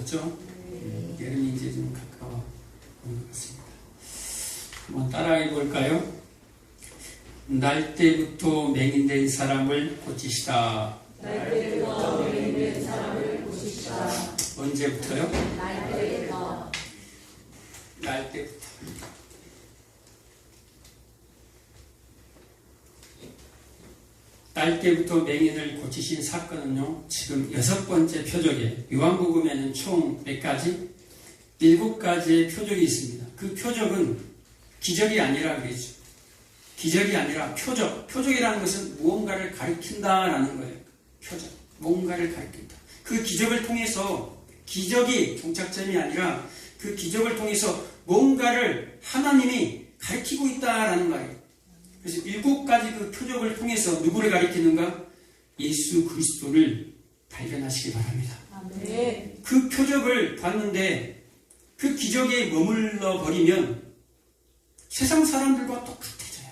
더워졌죠? 여름이 이제 좀 가까워 오는 것 같습니다. 한번 따라해 볼까요? 날 때부터 맹인된 사람을 고치시다. 날 때부터 맹인된 사람을 고치시다. 언제부터요? 날 때부터. 날 때부터. 날 때부터 맹인을 고치신 사건은요, 지금 6번째 표적이에요. 요한복음에는 총 몇 가지? 7가지의 표적이 있습니다. 그 표적은 기적이 아니라 그러죠. 기적이 아니라 표적. 표적이라는 것은 무언가를 가리킨다라는 거예요. 표적. 뭔가를 가리킨다. 그 기적을 통해서, 기적이 종착점이 아니라 그 기적을 통해서 뭔가를 하나님이 가리키고 있다라는 말이에요. 그래서 7가지 그 표적을 통해서 누구를 가리키는가? 예수 그리스도를 발견하시기 바랍니다. 아멘. 그 표적을 봤는데 그 기적에 머물러 버리면 세상 사람들과 똑같아져요.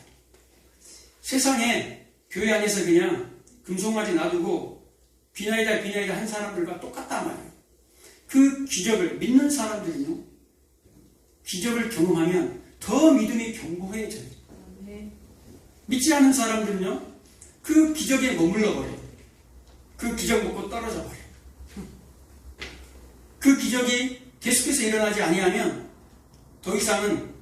세상에 교회 안에서 그냥 금송아지 놔두고 비나이다 한 사람들과 똑같단 말이에요. 그 기적을 믿는 사람들은요, 기적을 경험하면 더 믿음이 견고해져요. 믿지 않는 사람들은요, 그 기적에 머물러 버려요. 그 기적 먹고 떨어져 버려요. 그 기적이 계속해서 일어나지 아니하면 더 이상은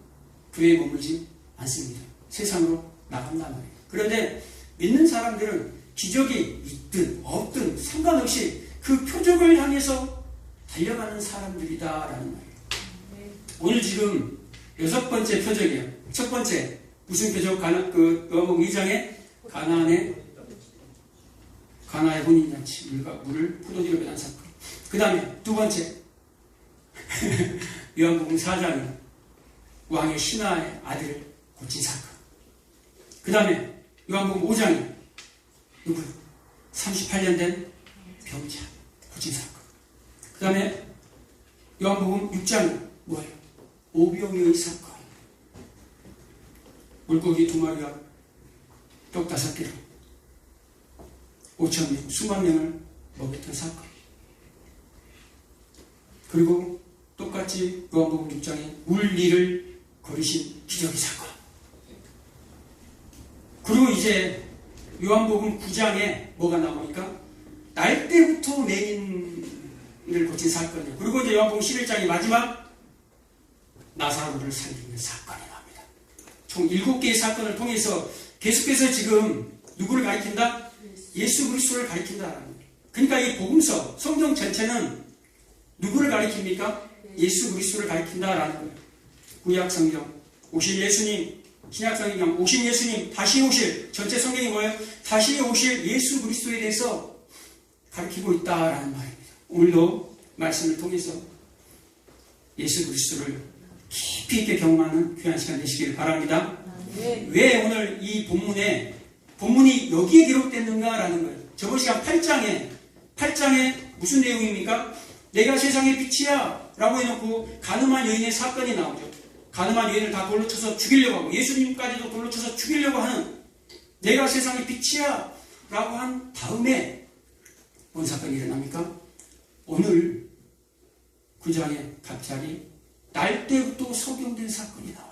교회에 머물지 않습니다. 세상으로 나간단 말이에요. 그런데 믿는 사람들은 기적이 있든 없든 상관없이 그 표적을 향해서 달려가는 사람들이다라는 말이에요. 오늘 지금 6번째 표적이에요. 첫 번째 무슨 표적? 요한복음 2장에 가나의 혼인잔치, 물을 포도주로 변한 사건. 그 다음에 두 번째 요한복음 4장에 왕의 신하의 아들을 고친 사건. 그 다음에 요한복음 5장에 누구요? 38년 된 병자 고친 사건. 그 다음에 요한복음 6장에 뭐예요? 오병이의 사건. 물고기 2마리와 떡 5개로 5,000명, 수만 명을 먹였던 사건. 그리고 똑같이 요한복음 6장에 물리를 걸으신 기적의 사건. 그리고 이제 요한복음 9장에 뭐가 나오니까 날 때부터 맹인을 고친 사건이에요. 그리고 이제 요한복음 11장의 마지막 나사로를 살리는 사건이 나옵니다. 총 7개의 사건을 통해서 계속해서 지금 누구를 가리킨다? 예수 그리스도를 가리킨다라는 거예요. 그러니까 이 복음서, 성경 전체는 누구를 가리킵니까? 예수 그리스도를 가리킨다라는 거예요. 구약 성경, 오실 예수님, 신약 성경, 오신 예수님, 다시 오실, 전체 성경이 뭐예요? 다시 오실 예수 그리스도에 대해서 가리키고 있다라는 말입니다. 오늘도 말씀을 통해서 예수 그리스도를 깊이 있게 경험하는 귀한 시간 되시길 바랍니다. 왜 오늘 이 본문이 여기에 기록됐는가라는 거예요. 저번 시간 8장에 무슨 내용입니까? 내가 세상의 빛이야 라고 해놓고 가늠한 여인의 사건이 나오죠. 가늠한 여인을 다 돌로 쳐서 죽이려고 하고 예수님까지도 돌로 쳐서 죽이려고 하는, 내가 세상의 빛이야 라고 한 다음에 뭔 사건이 일어납니까? 오늘 9장에 갑자기 날 때부터 소경된 사건이 나와요.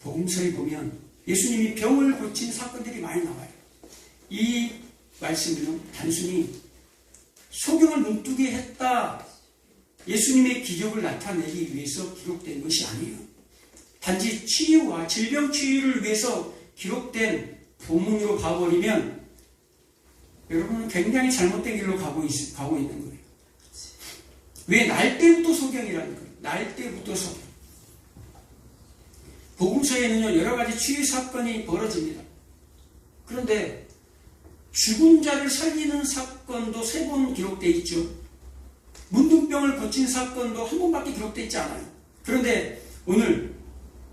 복음서에 보면 예수님이 병을 고친 사건들이 많이 나와요. 이 말씀들은 단순히 소경을 눈뜨게 했다, 예수님의 기적을 나타내기 위해서 기록된 것이 아니에요. 단지 치유와 질병 치유를 위해서 기록된 본문으로 봐버리면 여러분은 굉장히 잘못된 길로 가고 있는 거예요. 왜 날 때부터 소경이라는 거예요? 날 때부터 소경. 복음서에는요, 여러 가지 치유 사건이 벌어집니다. 그런데 죽은 자를 살리는 사건도 3번 기록되어 있죠. 문둥병을 고친 사건도 1번밖에 기록되어 있지 않아요. 그런데 오늘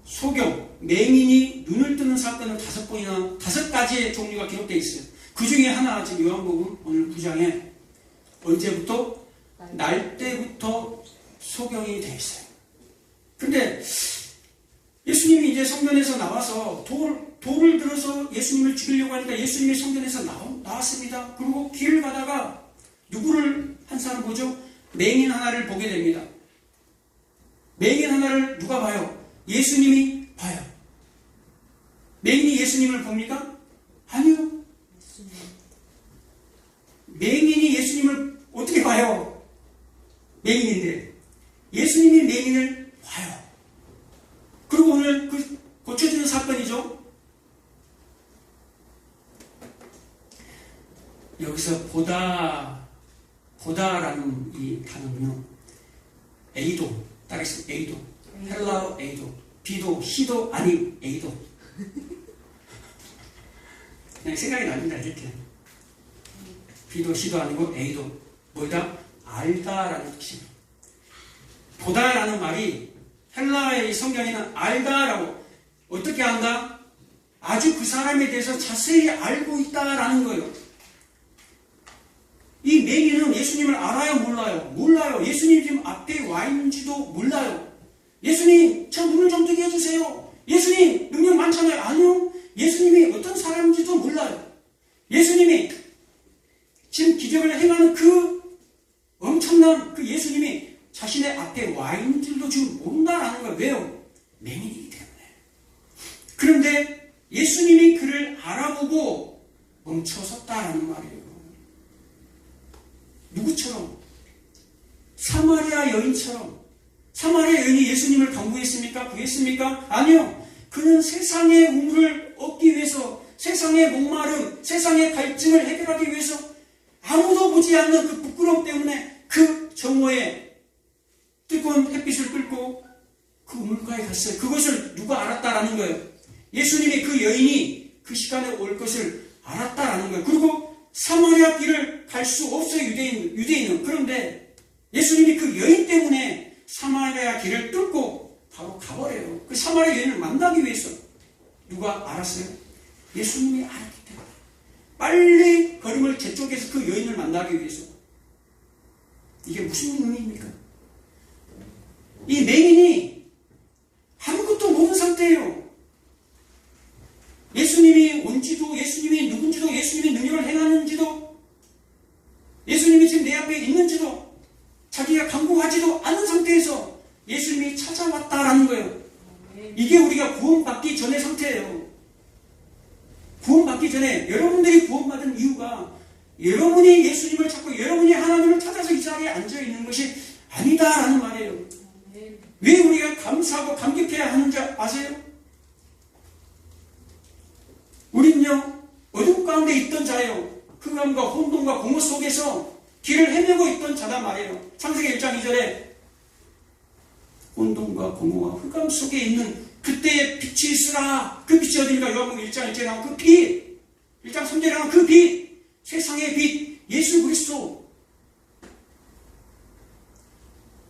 소경, 맹인이 눈을 뜨는 사건은 5가지의 종류가 기록되어 있어요. 그 중에 하나, 지금 요한복음 오늘 9장에 언제부터? 날 때부터 소경이 되어 있어요. 그런데 예수님이 이제 성전에서 나와서 돌을 들어서 예수님을 죽이려고 하니까 예수님이 성전에서 나왔습니다. 그리고 길을 가다가 누구를 한 사람 보죠? 맹인 하나를 보게 됩니다. 맹인 하나를 누가 봐요? 예수님이 봐요. 맹인이 예수님을 봅니까? 아니요. 맹인이 예수님을 어떻게 봐요? 맹인인데 예수님이 맹인을 봐요. 그리고 오늘 그 고쳐지는 사건이죠. 여기서 보다라는 이 단어는요, 에이도, 따라서 에이도, 헬라어 에이도, 비도, 시도 아닌 에이도. 그냥 생각이 납니다, 이렇게. 비도, 시도 아니고 에이도. 뭐다? 알다라는 뜻이에요. 보다라는 말이 헬라의 성경에는 알다라고, 어떻게 안다? 아주 그 사람에 대해서 자세히 알고 있다라는 거예요. 이 맹인은 예수님을 알아요, 몰라요? 몰라요. 예수님 지금 앞에 와 있는지도 몰라요. 예수님, 저 눈을 좀 뜨게 해주세요. 예수님, 능력 많잖아요. 아니요. 예수님이 어떤 사람인지도 몰라요. 예수님이 지금 기적을 행하는 그 엄청난 그 예수님이 자신의 앞에 와 있는 줄도 지금 모른다라는 거예요. 왜요? 맹인이기 때문에. 그런데 예수님이 그를 알아보고 멈춰섰다라는 말이에요. 누구처럼? 사마리아 여인처럼. 사마리아 여인이 예수님을 강구했습니까? 구했습니까? 아니요. 그는 세상의 우물을 얻기 위해서, 세상의 목마름, 세상의 갈증을 해결하기 위해서 아무도 보지 않는 그 부끄러움 때문에 그 정오에 뜨거운 햇빛을 끌고 그 우물가에 갔어요. 그것을 누가 알았다라는 거예요? 예수님이 그 여인이 그 시간에 올 것을 알았다라는 거예요. 그리고 사마리아 길을 갈 수 없어요, 유대인은. 그런데 예수님이 그 여인 때문에 사마리아 길을 뚫고 바로 가버려요. 그 사마리아 여인을 만나기 위해서. 누가 알았어요? 예수님이 알았기 때문에. 빨리 걸음을 재촉해서 그 여인을 만나기 위해서. 이게 무슨 의미입니까? 이 맹인이 아무것도 모르는 상태예요. 예수님이 온지도, 예수님이 누군지도, 예수님이 능력을 행하는지도, 예수님이 지금 내 앞에 있는지도, 자기가 간구하지도 않은 상태에서 예수님이 찾아왔다라는 거예요. 이게 우리가 구원받기 전의 상태예요. 구원받기 전에 여러분들이 구원받은 이유가 여러분이 예수님을 찾고 여러분이 하나님을 찾아서 이 자리에 앉아있는 것이 아니다라는 말이에요. 왜 우리가 감사하고 감격해야 하는지 아세요? 우린요, 어둠 가운데 있던 자예요. 흑암과 혼돈과 공허 속에서 길을 헤매고 있던 자단 말이에요. 창세기 1장 2절에 혼돈과 공허와 흑암 속에 있는 그때의 빛이 있으라. 그 빛이 어디입니까? 요한복음 1장 1절에 나온 그 빛, 1장 3절에 나온 그 빛, 세상의 빛, 예수 그리스도.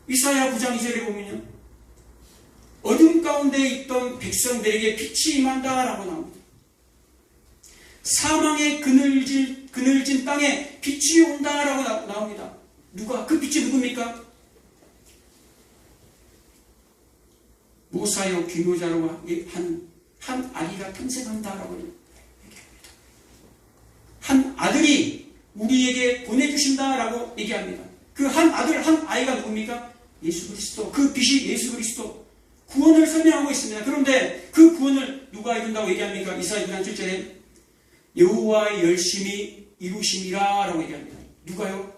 이사야 9장 2절에 보면요, 어둠 가운데 있던 백성들에게 빛이 임한다라고 나옵니다. 사망의 그늘진 땅에 빛이 온다라고 나옵니다. 누가? 그 빛이 누굽니까? 모사요 기묘자로 한 아기가 탄생한다라고 얘기합니다. 한 아들이 우리에게 보내주신다라고 얘기합니다. 그 한 아들, 한 아이가 누굽니까? 예수 그리스도. 그 빛이 예수 그리스도. 구원을 설명하고 있습니다. 그런데 그 구원을 누가 이룬다고 얘기합니까? 이사야 9장 7절에 여호와의 열심히 이루심이라 라고 얘기합니다. 누가요?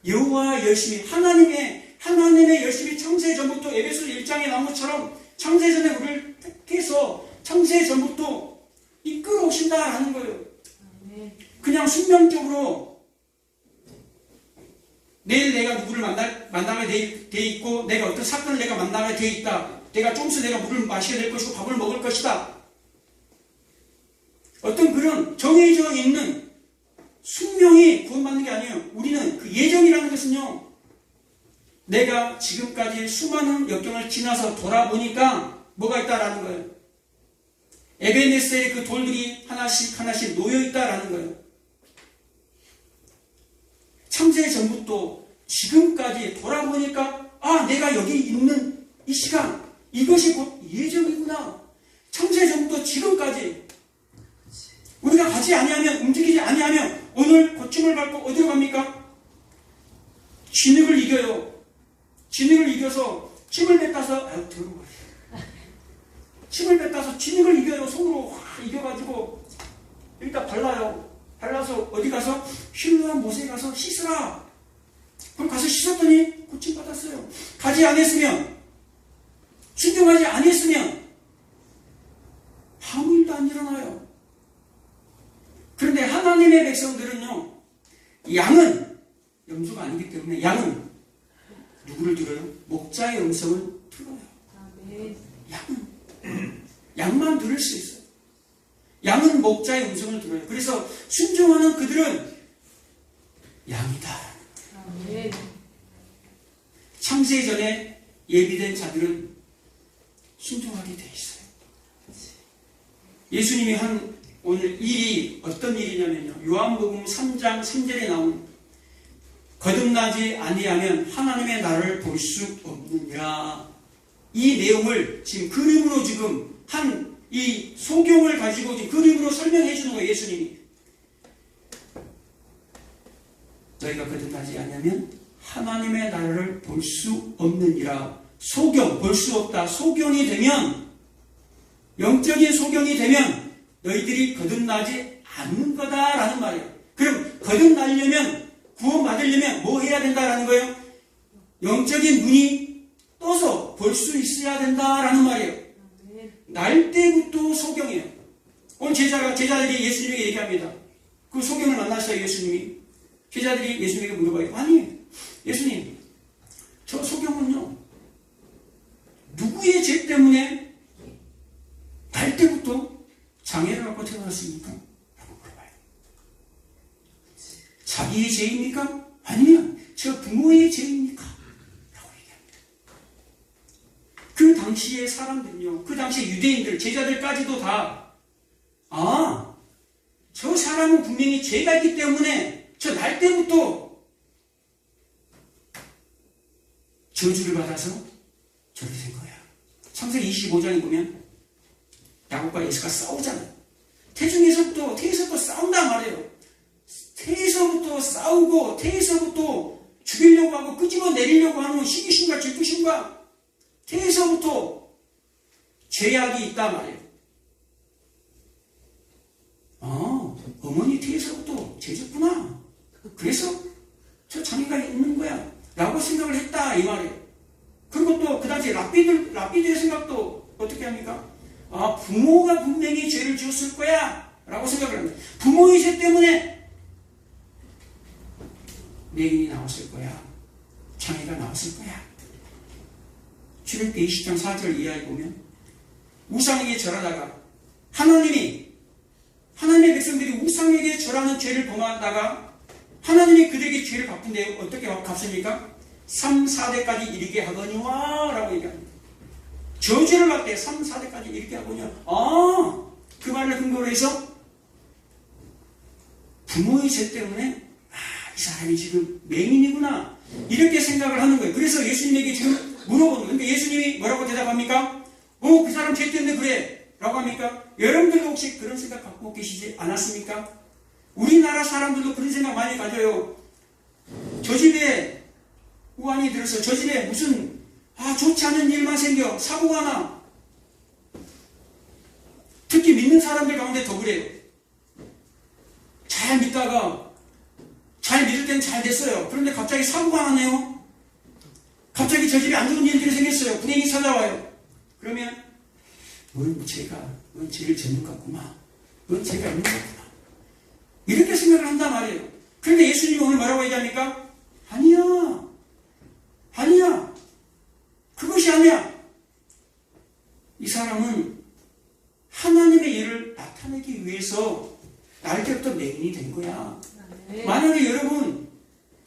여호와의 열심히, 하나님의 열심히 창세전부터 에베소 1장에 나온 것처럼 창세전에 우리를 택해서 창세전부터 이끌어 오신다라는 거예요. 그냥 숙명적으로 내일 내가 누구를 만나게 돼 있고, 내가 어떤 사건을 내가 만나게 돼 있다. 내가 좀 있어 내가 물을 마시게 될 것이고 밥을 먹을 것이다. 어떤 그런 정해져 있는 숙명이 구원받는 게 아니에요. 우리는 그 예정이라는 것은요, 내가 지금까지 수많은 역경을 지나서 돌아보니까 뭐가 있다라는 거예요. 에베네셀의 그 돌들이 하나씩 놓여 있다라는 거예요. 창세 전부터 지금까지 돌아보니까 내가 여기 있는 이 시간, 이것이 곧 예정이구나. 창세 전부터 지금까지 우리가 가지 아니하면, 움직이지 아니하면 오늘 고침을 받고 어디로 갑니까? 진흙을 이겨요. 진흙을 이겨서 침을 뱉어서 더러워. 침을 뱉어서 진흙을 이겨요. 손으로 확 이겨가지고 일단 발라요. 발라서 어디 가서 힐루한 못에 가서 씻으라. 그럼 가서 씻었더니 고침받았어요. 가지 않았으면, 신경하지 않았으면 아무 일도 안 일어나요. 그런데 하나님의 백성들은요, 양은 염소가 아니기 때문에 양은 누구를 들어요? 목자의 음성을 들어요. 양만 들을 수 있어요. 양은 목자의 음성을 들어요. 그래서 순종하는 그들은 양이다. 창세 전에 예비된 자들은 순종하게 돼 있어요. 예수님이 한 오늘 일이 어떤 일이냐면요, 요한복음 3장 3절에 나온 거듭나지 아니하면 하나님의 나라를 볼 수 없느니라. 이 내용을 지금 그림으로 지금 한 이 소경을 가지고 지금 그림으로 설명해 주는 거예요. 예수님이 너희가 거듭나지 아니하면 하나님의 나라를 볼 수 없느니라. 소경, 볼 수 없다. 소경이 되면, 영적인 소경이 되면 너희들이 거듭나지 않는 거다라는 말이에요. 그럼 거듭나려면, 구원받으려면 뭐 해야 된다라는 거예요? 영적인 눈이 떠서 볼 수 있어야 된다라는 말이에요. 날 때부터 소경이에요. 오늘 제자들이 예수님에게 얘기합니다. 그 소경을 만났어요. 예수님이. 제자들이 예수님에게 물어봐요. 아니, 예수님, 저 소경은요, 누구의 죄 때문에 날 때부터 장애를 갖고 태어났습니까? 라고 물어봐요. 자기의 죄입니까? 아니면 저 부모의 죄입니까? 라고 얘기합니다. 그 당시의 사람들은요, 그 당시의 유대인들, 제자들까지도 다, 저 사람은 분명히 죄가 있기 때문에 저 날 때부터 저주를 받아서 저렇게 된 거야. 창세기 25장에 보면 야곱과 에서가 싸우잖아요. 태에서부터 싸운단 말이에요. 태에서부터 싸우고 태에서부터 죽이려고 하고 끄집어 내리려고 하는 시기심과 질투심과 태에서부터 죄악이 있단 말이에요. 어머니 태에서부터 죄졌구나. 그래서 저 장애가 있는 거야 라고 생각을 했다 이 말이에요. 그리고 또 그 당시에 랍비들의 생각도 어떻게 합니까? 부모가 분명히 죄를 지었을 거야 라고 생각을 합니다. 부모의 죄 때문에 맹인이 나왔을 거야, 장애가 나왔을 거야. 출애굽기 20장 4절 이하에 보면 우상에게 절하다가 하나님의 백성들이 우상에게 절하는 죄를 범하다가 하나님이 그들에게 죄를 갚은데 어떻게 갚습니까? 3, 4대까지 이르게 하거니와 라고 얘기합니다. 저주를 받되 3, 4대까지 이르게 하거니와. 그 말을 근거로 해서 부모의 죄 때문에 이 사람이 지금 맹인이구나 이렇게 생각을 하는 거예요. 그래서 예수님에게 지금 물어보는 거예요. 근데 예수님이 뭐라고 대답합니까? 그 사람 죄 때문에 그래 라고 합니까? 여러분들도 혹시 그런 생각 갖고 계시지 않았습니까? 우리나라 사람들도 그런 생각 많이 가져요. 저 집에 우환이 들어서 저 집에 무슨 좋지 않은 일만 생겨 사고가 나. 특히 믿는 사람들 가운데 더 그래요. 잘 믿다가 잘 믿을 때는 잘 됐어요. 그런데 갑자기 사고가 나네요. 갑자기 저 집에 안 좋은 일들이 생겼어요. 불행이 찾아와요. 그러면 넌 죄를 짓는 것 같구나. 넌 죄가 있는 것 같구나. 이렇게 생각을 한단 말이에요. 그런데 예수님이 오늘 뭐라고 얘기합니까? 아니야. 그것이 아니야. 이 사람은 하나님의 일을 나타내기 위해서 날 때부터 맹인이 된 거야. 만약에 여러분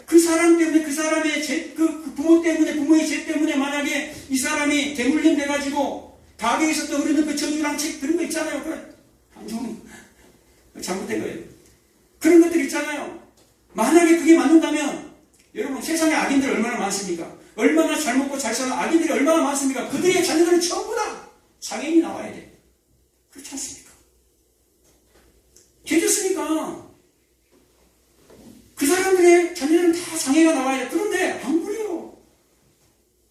그 사람 때문에 그 사람의 죄, 그 부모 때문에 부모의 죄 때문에 만약에 이 사람이 대물림 돼가지고 가게에서 또 흐르는 그 저주랑 책 그런 거 있잖아요. 좀 잘못된 거예요. 그런 것들 있잖아요. 만약에 그게 맞는다면 여러분 세상에 악인들 얼마나 많습니까? 얼마나 잘 먹고 잘 사는 악인들이 얼마나 많습니까? 그들의 자녀들은 전부 다 장애인이 나와야 돼. 그렇지 않습니까? 죄졌으니까 그 사람들의 자녀들은 다 장애가 나와야 돼. 그런데 안 그래요.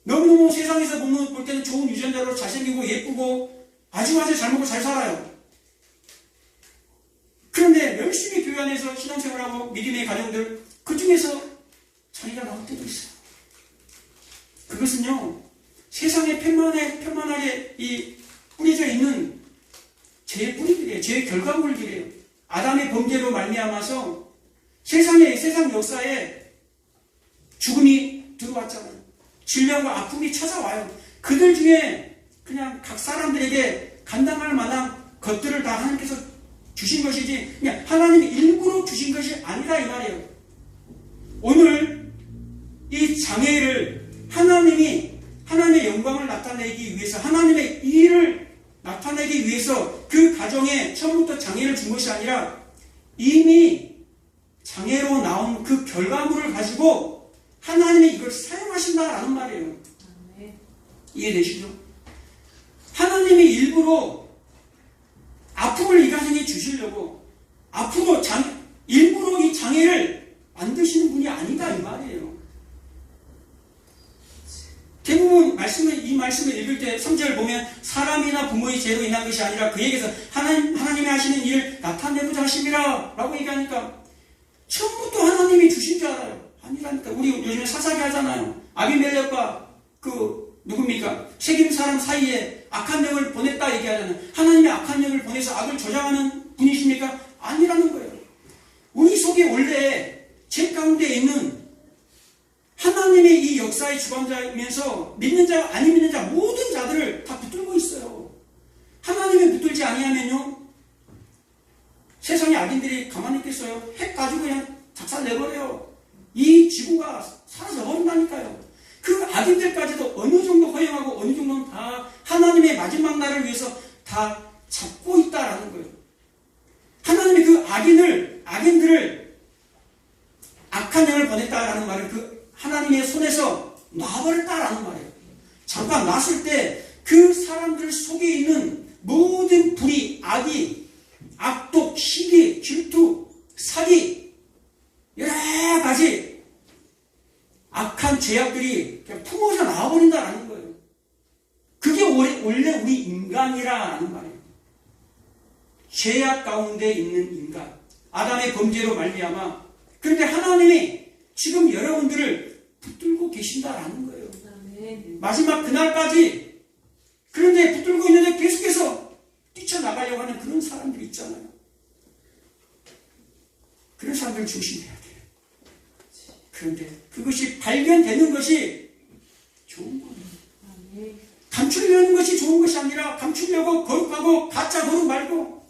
너무너무 세상에서 볼 때는 좋은 유전자로 잘생기고 예쁘고 아주 잘 먹고 잘 살아요. 그런데 열심히 교회 안에서 신앙생활하고 믿음의 가정들, 그 중에서 자기가 나올 때도 있어요. 그것은요, 세상에 편만하게 뿌려져 있는 죄의 뿌리들이에요. 죄의 결과물들이에요. 아담의 범죄로 말미암아서 세상 역사에 죽음이 들어왔잖아요. 질병과 아픔이 찾아와요. 그들 중에 그냥 각 사람들에게 감당할 만한 것들을 다 하나님께서 주신 것이지, 그냥 하나님이 일부러 주신 것이 아니라 이 말이에요. 오늘 이 장애를 하나님의 영광을 나타내기 위해서, 하나님의 일을 나타내기 위해서 그 가정에 처음부터 장애를 준 것이 아니라 이미 장애로 나온 그 결과물을 가지고 하나님이 이걸 사용하신다라는 말이에요. 이해되시죠? 하나님이 일부러 아픔을 이 가정에 주시려고 앞으로 일부러 이 장애를 만드시는 분이 아니다 이 말이에요. 대부분 이 말씀을 읽을 때 3절 보면 사람이나 부모의 죄로 인한 것이 아니라 그에게서 하나님이 하시는 일을 나타내고자 하심이라 라고 얘기하니까 처음부터 하나님이 주신 줄 알아요. 아니라니까. 우리 요즘에 사사기 하잖아요. 아비멜렉과 누굽니까? 세겜 사람 사이에 악한 영을 보냈다 얘기하잖아요. 하나님이 악한 영을 보내서 악을 저장하는 분이십니까? 아니라는 거예요. 우리 속에 원래 죄 가운데 있는 하나님의 이 역사의 주관자이면서 믿는 자와 안 믿는 자 모든 자들을 다 붙들고 있어요. 하나님이 붙들지 아니하면요, 세상의 악인들이 가만히 있겠어요? 핵 가지고 그냥 작살 내버려요. 이 지구가 사라져 버린다니까요. 그 악인들까지도 어느 정도 허용하고 어느 정도는 다 하나님의 마지막 날을 위해서 다 잡고 있다라는 거예요. 하나님이 그 악인들을 악한 영을 보냈다라는 말을 그 하나님의 손에서 놔버렸다라는 말이에요. 잠깐 놨을 때 그 사람들 속에 있는 모든 불의, 악이, 악독, 시기, 질투, 사기, 여러 가지 악한 죄악들이 그냥 품어져 나와버린다라는 거예요. 그게 원래 우리 인간이라는 말이에요. 죄악 가운데 있는 인간, 아담의 범죄로 말미암아. 그런데 하나님이 지금 여러분들을 붙들고 계신다라는 거예요. 마지막 그날까지. 그런데 붙들고 있는데 계속해서 뛰쳐나가려고 하는 그런 사람들이 있잖아요. 그런 사람들을 조심해야 돼요. 그런데 그것이 발견되는 것이 좋은 거예요. 감추려는 것이 좋은 것이 아니라 감추려고 거룩하고 가짜 거룩 말고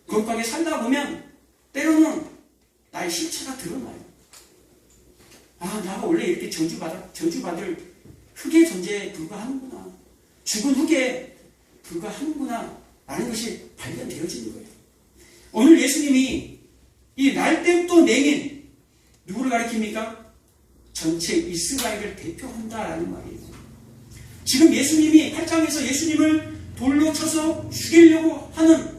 거룩하게 살다 보면 때로는 나의 실체가 드러나요. 아, 나가 원래 이렇게 저주받을 흙의 존재에 불과하는구나. 죽은 흙에 불과하는구나. 라는 것이 발견되어지는 거예요. 오늘 예수님이 이 날 때부터 맹인, 누구를 가리킵니까? 전체 이스라엘을 대표한다라는 말이에요. 지금 예수님이 8장에서 예수님을 돌로 쳐서 죽이려고 하는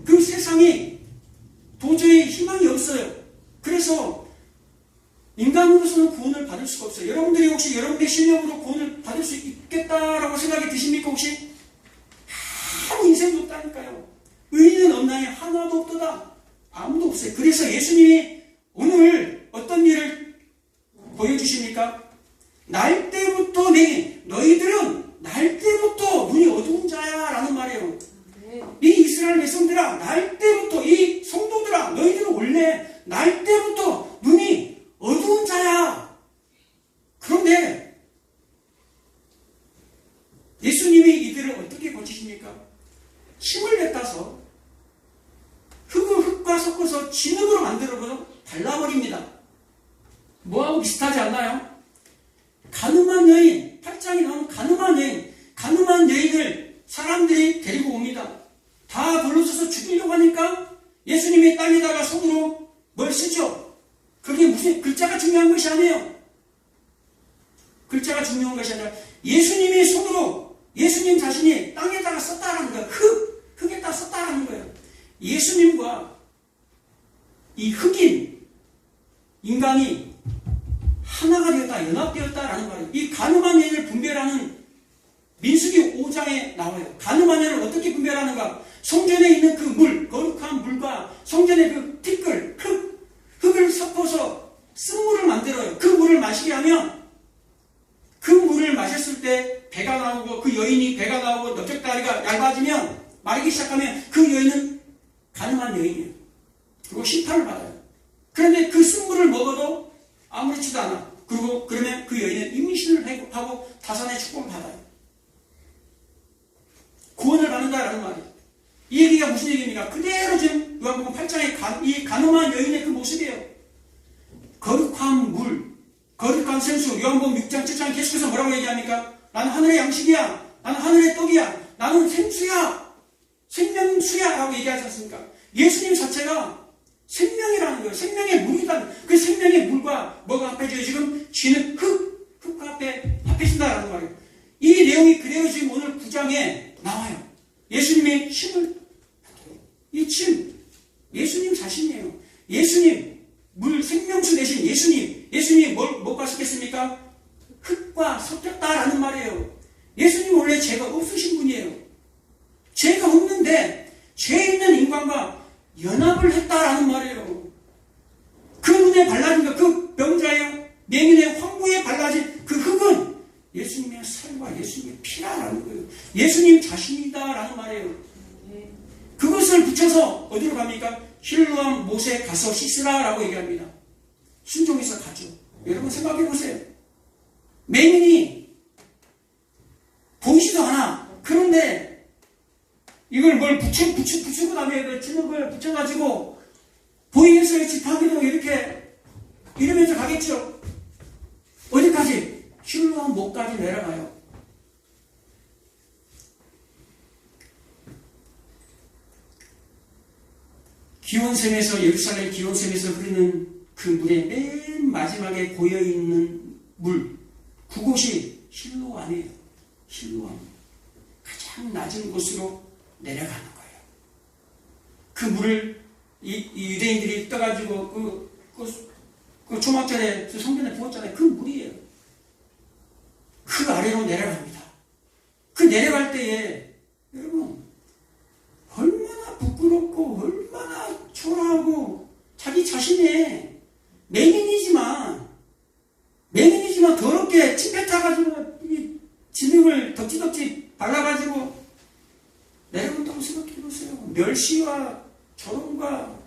그 세상이 도저히 희망이 없어요. 그래서 인간으로서는 구원을 받을 수가 없어요. 여러분들이 혹시 여러분의 실력으로 구원을 받을 수 있겠다라고 생각이 드십니까? 혹시? 아무 인생도 없다니까요. 의인은 없나니 하나도 없도다. 아무도 없어요. 그래서 예수님이 오늘 어떤 일을 보여주십니까? 날 때부터 너희들은 날 때부터 눈이 어두운 자야 라는 말이에요. 이 이스라엘 백성들아, 날 때부터, 이 성도들아, 너희들은 원래 날 때부터 눈이 어두운 자야. 그런데 예수님이 이들을 어떻게 고치십니까? 힘을 내따서 흙을 흙과 섞어서 진흙으로 만들어서 발라버립니다. 뭐하고 비슷하지 않나요? 가늠한 여인, 8장에 나오는 가늠한 여인을 사람들이 데리고 옵니다. 다 불러서서 죽이려고 하니까 예수님이 땅에다가 손으로 뭘 쓰죠? 그게 무슨 글자가 중요한 것이 아니에요. 글자가 중요한 것이 아니라 예수님이 손으로 예수님 자신이 땅에다가 썼다라는 거예요. 흙에다 썼다라는 거예요. 예수님과 이 흙인 인간이 하나가 되었다, 연합되었다라는 말이에요. 이 민수기 5장에 나와요. 가늠한 여인을 어떻게 분별하는가? 성전에 있는 그 물, 거룩한 물과 성전의 그 티끌, 흙을 섞어서 쓴물을 만들어요. 그 물을 마시게 하면 그 물을 마셨을 때 배가 나오고 그 여인이 배가 나오고 넓적다리가 얇아지면 마르기 시작하면 그 여인은 가늠한 여인이에요. 그리고 심판을 받아요. 그런데 그 쓴물을 먹어도 아무렇지도 않아. 그리고 그러면 그 여인은 임신을 하고 다산의 축복을 받아요. 구원을 받는다라는 말이에요. 이 얘기가 무슨 얘기입니까? 그대로 지금 요한복음 8장의 이 가늠한 여인의 그 모습이에요. 거룩한 물, 거룩한 생수. 요한복음 6장 7장 계속해서 뭐라고 얘기합니까? 나는 하늘의 양식이야. 나는 하늘의 떡이야. 나는 생수야. 생명수야 라고 얘기하지 않습니까? 예수님 자체가 생명이라는 거예요. 생명의 물이다. 그 생명의 물과 뭐가 합해져요? 지금 쥐는 흙과 합해진다라는 말이에요. 이 내용이 그대로 지금 오늘 9장에 나와요. 예수님의 침을, 이 침, 예수님 자신이에요. 예수님, 물 생명수 대신 예수님이 뭘과 섞였습니까? 흙과 섞였다라는 말이에요. 예수님 원래 죄가 없으신 분이에요. 죄가 없는데 죄 있는 인간과 연합을 했다라는 말이에요. 그 눈에 발라진 그 병자의 맹인의 황무에 발라진 그 흙은 예수님의 살과 예수님의 피라라는 거예요. 예수님 자신이다라는 말이에요. 그것을 붙여서 어디로 갑니까? 실로암 못에 가서 씻으라라고 얘기합니다. 순종해서 가죠. 여러분 생각해 보세요. 맹인이 보이지도 않아. 그런데 이걸 뭘 붙이고 나면 주는 걸 붙여가지고 보이겠어요? 집하기도 이렇게 이러면서 가겠죠. 어디까지? 실로암 못까지 내려가요. 기온샘에서 예루살렘 기온샘에서 흐르는 그 물의 맨 마지막에 고여있는 물, 그곳이 실로암이에요. 실로암. 가장 낮은 곳으로 내려가는 거예요. 그 물을 이 유대인들이 떠가지고 그 초막절에 성전에 부었잖아요. 그 물이에요. 그 아래로 내려갑니다. 그 내려갈 때에 여러분 얼마나 부끄럽고 얼마나 초라하고 자기 자신의 맹인이지만 더럽게 침 뱉어가지고 이 진흙을 덕지덕지 발라가지고 내려온다고 생각해보세요. 멸시와 조롱과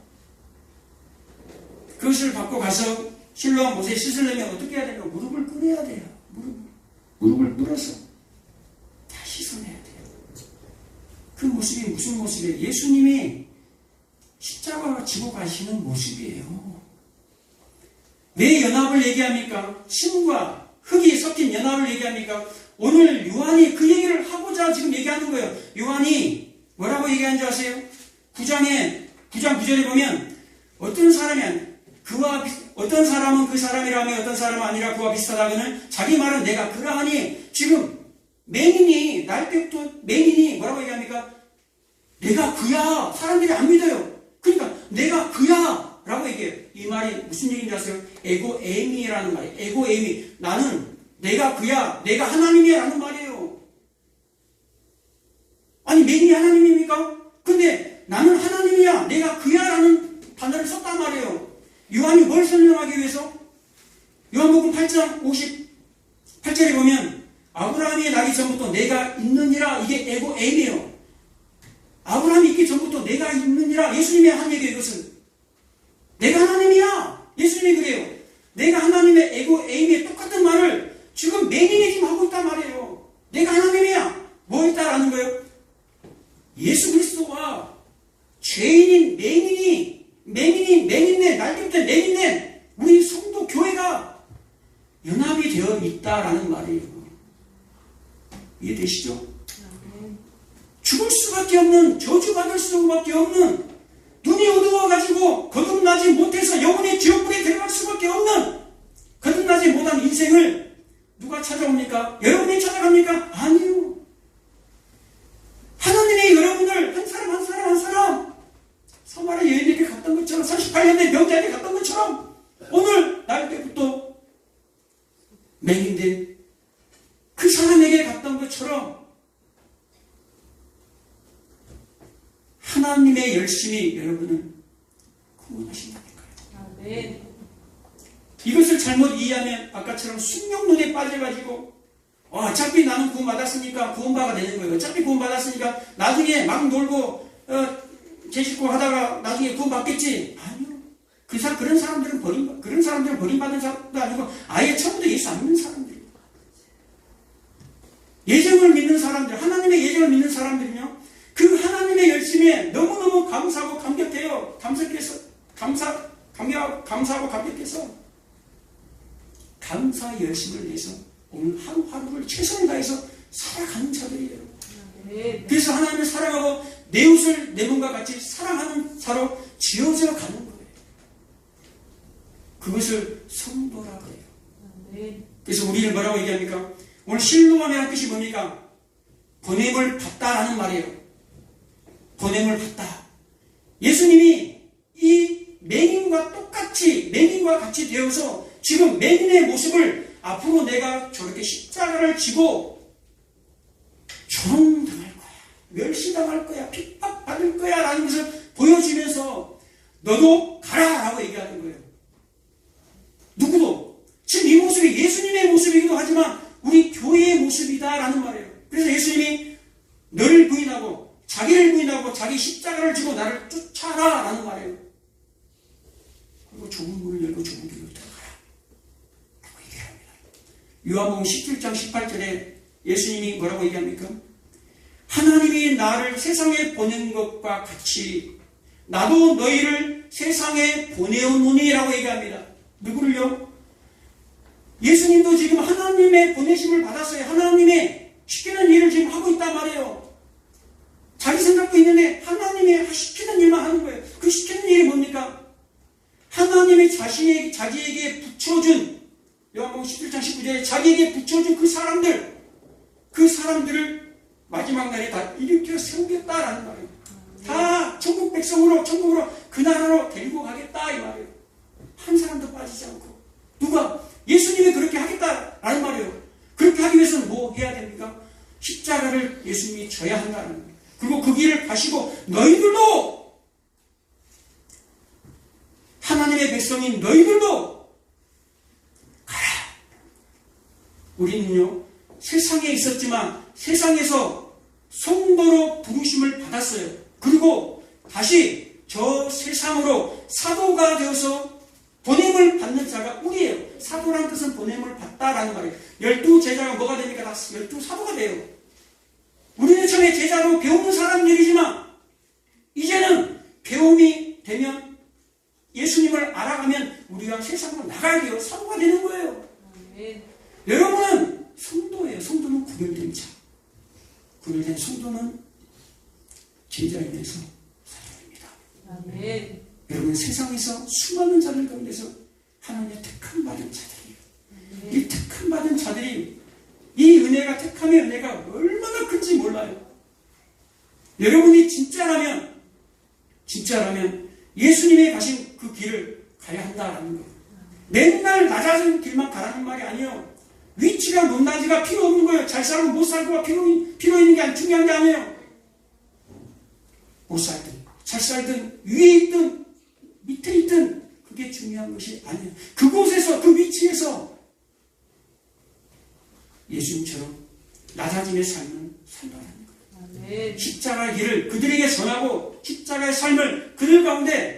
그것을 받고 가서 실로암 못에 씻으려면 어떻게 해야 되냐? 무릎을 꿇어야 돼요. 무릎을 꿇어서 다 씻어내야 돼요. 그 모습이 무슨 모습이에요? 예수님이 십자가를 지고 가시는 모습이에요. 왜 연합을 얘기합니까? 침과 흙이 섞인 연합을 얘기합니까? 오늘 요한이 그 얘기를 하고자 지금 얘기하는 거예요. 요한이 뭐라고 얘기한 줄 아세요? 9장 9절에 보면 어떤 사람은 그 사람이라며 어떤 사람은 아니라 그와 비슷하다고는 자기 말은 내가 그러하니 지금 맹인이 날 때부터 맹인이 뭐라고 얘기합니까? 내가 그야. 사람들이 안 믿어요. 그러니까 내가 그야 라고 얘기해요. 이 말이 무슨 얘기인지 아세요? 에고에미라는 말이에요. 에고에미. 나는 내가 그야. 내가 하나님이야 라는 말이에요. 아니 맹인이 하나님입니까? 근데 나는 하나님이야. 내가 그야 라는 단어를 썼단 말이에요. 요한이 뭘 설명하기 위해서? 요한복음 8장 58절에 보면 아브라함이 나기 전부터 내가 있느니라. 이게 에고에미예요. 아브라함이 있기 전부터 내가 있느니라. 예수님이 한 얘기예요. 이것은 내가 하나님이야. 예수님이 그래요. 내가 하나님의 에고에미의 똑같은 말을 지금 맹인이 지금 하고 있단 말이에요. 내가 하나님이야. 뭐 했다라는 거예요? 예수 그리스도와 죄인인 맹인된 날때부터 맹인된 우리 성도 교회가 연합이 되어 있다라는 말이에요. 이해되시죠? 죽을 수밖에 없는, 저주받을 수밖에 없는, 눈이 어두워가지고 거듭나지 못해서 영원히 지옥불에 들어갈 수밖에 없는, 거듭나지 못한 인생을 누가 찾아옵니까? 여러분이 찾아갑니까? 아니요. 하나님이 여러분을 한 사람 사마리아 여인에게 갔던 것처럼 38년의 병자에게 갔던 것처럼 오늘 날 때부터 맹인된 그 사람에게 갔던 것처럼 하나님의 열심이 여러분을 구원하신다니까요. 아멘. 이것을 잘못 이해하면 아까처럼 숙명론에 빠져가지고 어차피 나는 구원받았으니까 구원바가 되는 거예요. 어차피 구원받았으니까 나중에 막 놀고 제 식구 하다가 나중에 구원받겠지. 아니요. 그런 사람들은 버림받은 사람도 아니고 아예 처음부터 예수 안 믿는 사람들이에요. 예정을 믿는 사람들, 하나님의 예정을 믿는 사람들은요, 그 하나님의 열심에 너무너무 감사하고 감격해요. 감사하고 감격해서 감사의 열심을 내서 오늘 하루하루를 최선을 다해서 살아가는 자들이에요. 아멘. 그래서 하나님을 사랑하고 내 옷을 내 몸과 같이 사랑하는 자로 지어져 가는 거예요. 그것을 성도라고 해요. 아멘. 그래서 우리를 뭐라고 얘기합니까? 오늘 실로암이라는 뜻이 뭡니까? 보냄을 받다라는 말이에요. 보냄을 받다. 예수님이 이 맹인과 같이 되어서 지금 맹인의 모습을 앞으로 내가 저렇게 십자가를 지고 조롱당할 거야, 멸시당할 거야, 핍박받을 거야 라는 것을 보여주면서 너도 가라 라고 얘기하는 거예요. 누구도. 지금 이 모습이 예수님의 모습이기도 하지만 우리 교회의 모습이다 라는 말이에요. 그래서 예수님이 너를 부인하고 자기를 부인하고 자기 십자가를 지고 나를 쫓아라 라는 말이에요. 그리고 좁은 문을 열고 좁은 길로 들어가라 라고 얘기합니다. 요한복음 17장 18절에 예수님이 뭐라고 얘기합니까? 하나님이 나를 세상에 보낸 것과 같이 나도 너희를 세상에 보내오노니 라고 얘기합니다. 누구를요? 예수님도 지금 하나님의 보내심을 받았어요. 하나님의 시키는 일을 지금 하고 있단 말이에요. 자기 생각도 있는데 하나님의 시키는 일만 하는 거예요. 그 시키는 일이 뭡니까? 하나님이 자기에게 붙여준, 요한복음 17장 19절에 자기에게 붙여준 그 사람들을 마지막 날에 다 일으켜 세우겠다라는 말이에요. 다 천국 백성으로, 천국으로, 그 나라로 데리고 가겠다 이 말이에요. 한 사람도 빠지지 않고. 누가? 예수님이 그렇게 하겠다라는 말이에요. 그렇게 하기 위해서는 뭐 해야 됩니까? 십자가를 예수님이 져야 한다는 거예요. 그리고 그 길을 가시고 너희들도, 하나님의 백성인 너희들도 가라. 우리는요, 세상에 있었지만 세상에서 성도로 부르심을 받았어요. 그리고 다시 저 세상으로 사도가 되어서 보냄을 받는 자가 우리예요. 사도라는 뜻은 보냄을 받다라는 말이에요. 12제자가 뭐가 됩니까? 다 12사도가 돼요. 우리는 처음에 제자로 배우는 사람들이지만 이제는 배움이 되면 예수님을 알아가면 우리가 세상으로 나가야 돼요. 사도가 되는 거예요. 아멘. 여러분은 성도예요. 성도는 구별된 자. 구별된 성도는 제자임에서 사람입니다. 아멘. 여러분 세상에서 수많은 자들 가운데서 하나님의 택함 받은 자들이에요. 이 택함 받은 자들이 이 은혜가, 택함의 은혜가 얼마나 큰지 몰라요. 여러분이 진짜라면 예수님이 가신 그 길을 가야 한다라는 거예요. 맨날 낮아진 길만 가라는 말이 아니에요. 위치가 높낮이가 필요 없는 거예요. 잘 살고 못 살고가 필요 있는 게 중요한 게 아니에요. 못 살든 잘 살든 위에 있든 밑에 있든 그게 중요한 것이 아니에요. 그곳에서, 그 위치에서 예수님처럼 낮아짐의 삶을 살아가는 거예요. 아멘. 십자가의 길을 그들에게 전하고 십자가의 삶을 그들 가운데